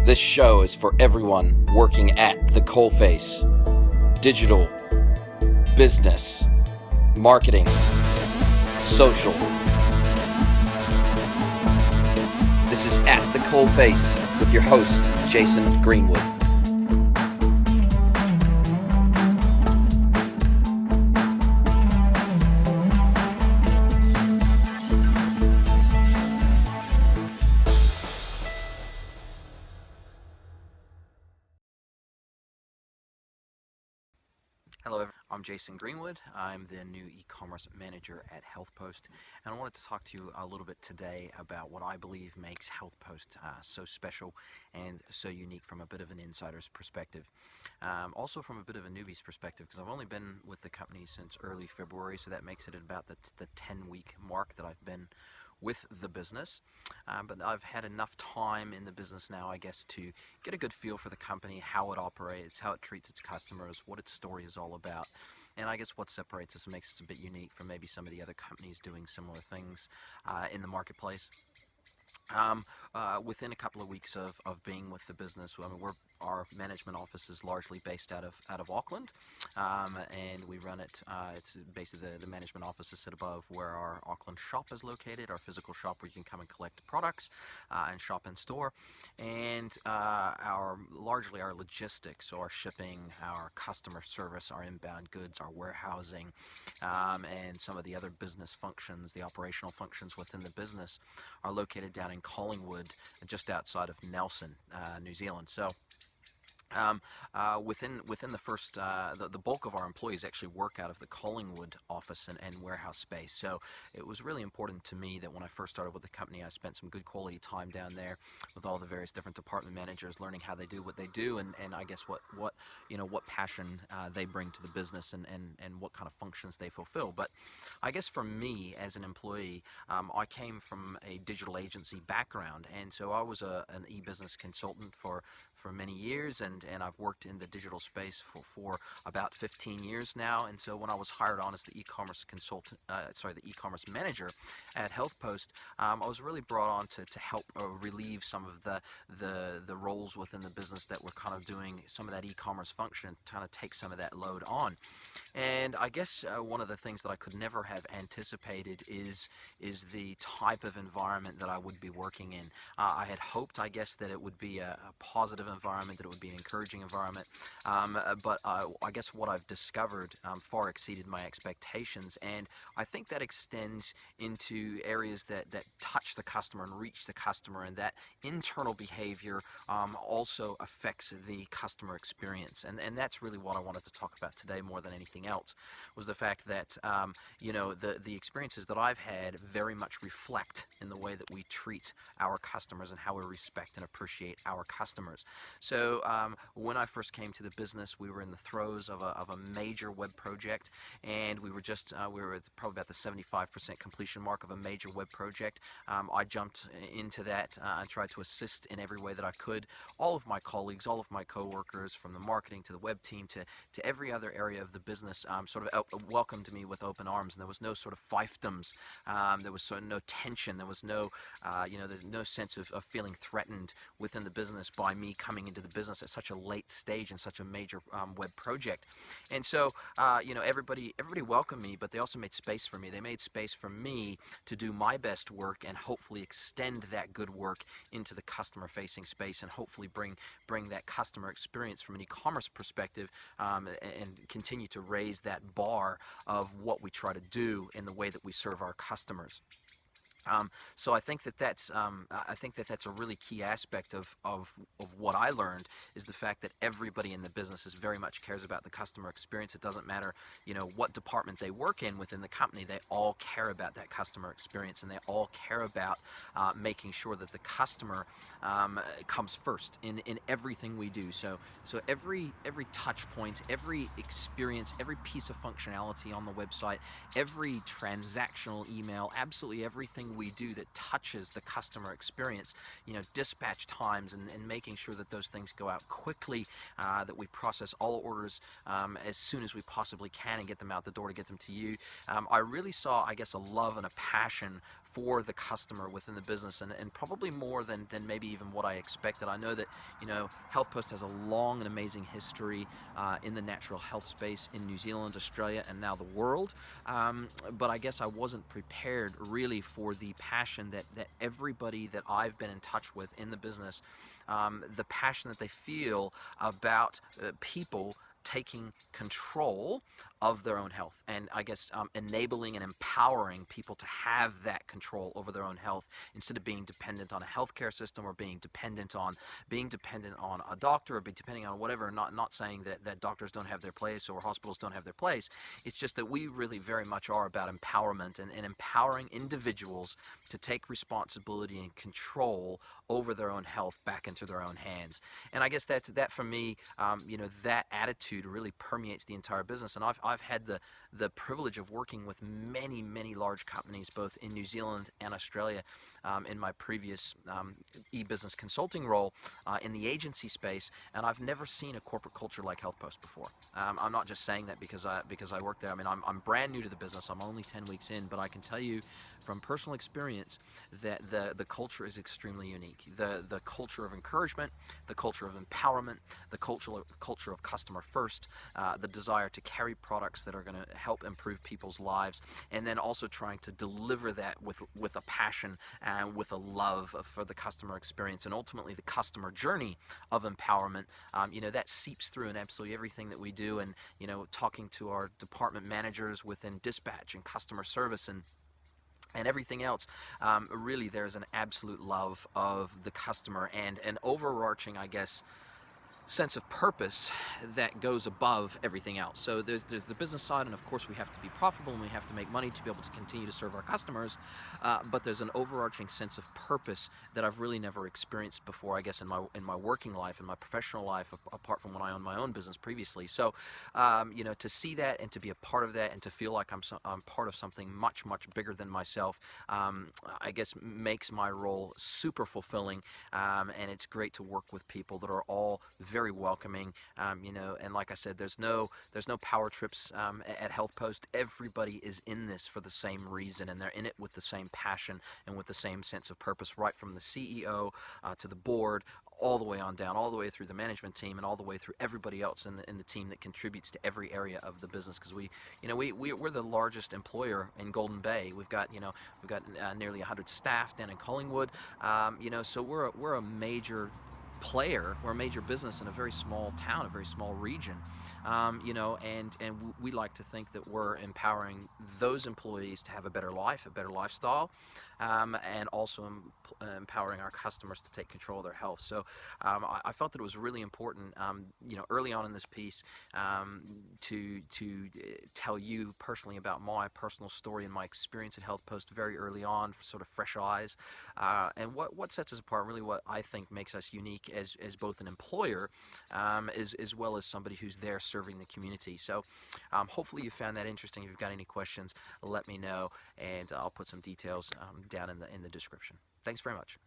This show is for everyone working at the coalface. Digital, business, marketing, social. This is At the Coalface with your host, Jason Greenwood. Hello, everyone. I'm Jason Greenwood. I'm the new e-commerce manager at HealthPost, and I wanted to talk to you a little bit today about what I believe makes HealthPost so special and so unique from a bit of an insider's perspective. Also from a bit of a newbie's perspective, because I've only been with the company since early February, so that makes it about the 10-week mark that I've been with the business, but I've had enough time in the business now, I guess, to get a good feel for the company, how it operates, how it treats its customers, what its story is all about, and I guess what separates us and makes us a bit unique from maybe some of the other companies doing similar things in the marketplace. Within a couple of weeks of being with the business, I mean, our management office is largely based out of Auckland, and we run it. It's basically the management office is set above where our Auckland shop is located, our physical shop where you can come and collect products and shop in store, and largely our logistics, so our shipping, our customer service, our inbound goods, our warehousing, and some of the other business functions, the operational functions within the business, are located down in Collingwood, just outside of Nelson, New Zealand. So within the first, the bulk of our employees actually work out of the Collingwood office and warehouse space. So it was really important to me that when I first started with the company, I spent some good quality time down there with all the various different department managers, learning how they do what they do, and I guess what passion they bring to the business and what kind of functions they fulfill. But I guess for me as an employee, I came from a digital agency background, and so I was an e-business consultant for many years, and I've worked in the digital space for about 15 years now. And so when I was hired on as the e-commerce consultant, the e-commerce manager at HealthPost, I was really brought on to help relieve some of the roles within the business that were kind of doing some of that e-commerce function, trying to take some of that load on. And I guess one of the things that I could never have anticipated is the type of environment that I would be working in. I had hoped, I guess, that it would be a positive environment, that it would be an encouraging environment, but I guess what I've discovered far exceeded my expectations, and I think that extends into areas that touch the customer and reach the customer, and that internal behavior also affects the customer experience, and that's really what I wanted to talk about today more than anything else, was the fact that the experiences that I've had very much reflect in the way that we treat our customers and how we respect and appreciate our customers. So when I first came to the business, we were in the throes of a major web project, and we were probably about the 75% completion mark of a major web project. I jumped into that and tried to assist in every way that I could. All of my colleagues, all of my co-workers, from the marketing to the web team to every other area of the business, sort of welcomed me with open arms, and there was no sort of fiefdoms. There was sort of no tension. There was there's no sense of feeling threatened within the business by me coming into the business at such a late stage in such a major web project. And so everybody welcomed me, but they also made space for me. They made space for me to do my best work and hopefully extend that good work into the customer facing space, and hopefully bring that customer experience from an e-commerce perspective, and continue to raise that bar of what we try to do in the way that we serve our customers. So I think that's a really key aspect of what I learned, is the fact that everybody in the business very much cares about the customer experience. It doesn't matter, what department they work in within the company. They all care about that customer experience, and they all care about making sure that the customer comes first in everything we do. So every touch point, every experience, every piece of functionality on the website, every transactional email, absolutely everything we do that touches the customer experience, dispatch times and making sure that those things go out quickly, that we process all orders as soon as we possibly can and get them out the door to get them to you. I really saw, I guess, a love and a passion for the customer within the business, and probably more than maybe even what I expected. I know that, HealthPost has a long and amazing history in the natural health space in New Zealand, Australia, and now the world. But I guess I wasn't prepared really for the passion that everybody that I've been in touch with in the business, the passion that they feel about people taking control of their own health, and I guess enabling and empowering people to have that control over their own health instead of being dependent on a healthcare system, or being dependent on a doctor, or be depending on whatever. Not saying that doctors don't have their place or hospitals don't have their place. It's just that we really very much are about empowerment, and empowering individuals to take responsibility and control over their own health back into their own hands. And I guess that for me, that attitude really permeates the entire business. And I've had the privilege of working with many large companies both in New Zealand and Australia, in my previous e-business consulting role in the agency space, and I've never seen a corporate culture like HealthPost before. I'm not just saying that because I work there. I mean, I'm brand new to the business. I'm only 10 weeks in, but I can tell you from personal experience that the culture is extremely unique. The culture of encouragement, the culture of empowerment, the culture of customer first, the desire to carry products that are going to help improve people's lives, and then also trying to deliver that with a passion and with a love for the customer experience, and ultimately the customer journey of empowerment. That seeps through in absolutely everything that we do, and talking to our department managers within dispatch and customer service and everything else, really there's an absolute love of the customer, and an overarching, I guess, sense of purpose that goes above everything else. So there's the business side, and of course we have to be profitable and we have to make money to be able to continue to serve our customers, but there's an overarching sense of purpose that I've really never experienced before, I guess, in my working life, in my professional life, apart from when I owned my own business previously. So to see that and to be a part of that, and to feel like I'm part of something much bigger than myself, I guess makes my role super fulfilling, and it's great to work with people that are all very welcoming, and like I said, there's no power trips at HealthPost. Everybody is in this for the same reason, and they're in it with the same passion and with the same sense of purpose, right from the CEO to the board, all the way on down, all the way through the management team, and all the way through everybody else in the team that contributes to every area of the business. Because we're the largest employer in Golden Bay. We've got nearly 100 staff down in Collingwood. So we're a major player. We're a major business in a very small town, a very small region, and we like to think that we're empowering those employees to have a better life, a better lifestyle, and also empowering our customers to take control of their health. So I felt that it was really important, early on in this piece, to tell you personally about my personal story and my experience at HealthPost very early on, sort of fresh eyes, and what sets us apart, really what I think makes us unique as both an employer, as well as somebody who's there serving the community. So hopefully you found that interesting. If you've got any questions, let me know, and I'll put some details down in the description. Thanks very much.